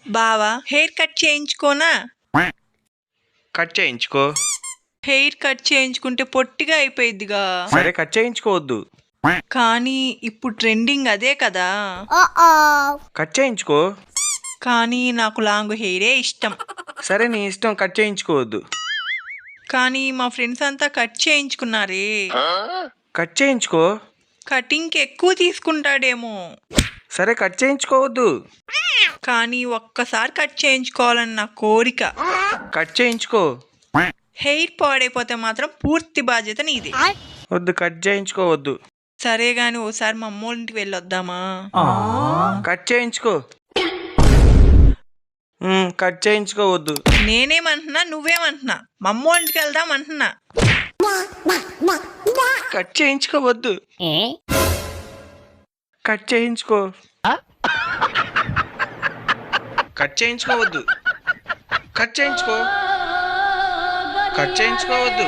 బావా hair cut చేయించుకోనా? Cut చేయించుకో. Hair cut చేయించుకుంటే పొట్టిగా అయిపోయిద్దిగా. సరే కట్ చేయించుకోవద్దు. కానీ ఇప్పుడు ట్రెండింగ్ అదే కదా. కట్ చేయించుకో. కానీ నాకు లాంగ్ హెయిరే ఇష్టం. సరే నీ ఇష్టం, కట్ చేయించుకోవద్దు. కానీ మా ఫ్రెండ్స్ అంతా కట్ చేయించుకున్నారే. కట్ చేయించుకో. కటింగ్కి ఎక్కువ తీసుకుంటాడేమో. సరే కట్ చేయించుకోవద్దు. కానీ ఒక్కసారి కట్ చేయించుకోవాలని నా కోరిక. కట్ చేయించుకో. హెయిర్ పాడైపోతే మాత్రం పూర్తి బాధ్యత నీదే. వద్దు, కట్ చేయించుకోవద్దు. సరే గాని ఓసారి మా అమ్మోళ్ళ ఇంటికి వెళ్ళొద్దామా? కట్ చేయించుకో. కట్ చేయించుకోవద్దు. నేనేమంటున్నా నువ్వేమంటున్నా? మా అమ్మోళ్ళ ఇంటికి వెళ్దాం అంటున్నా. కట్ చేయించుకోవద్దు. కట్ చేయించుకో. కట్ చేయించుకోవద్దు. కట్ చేయించుకో. కట్ చేయించుకోవద్దు.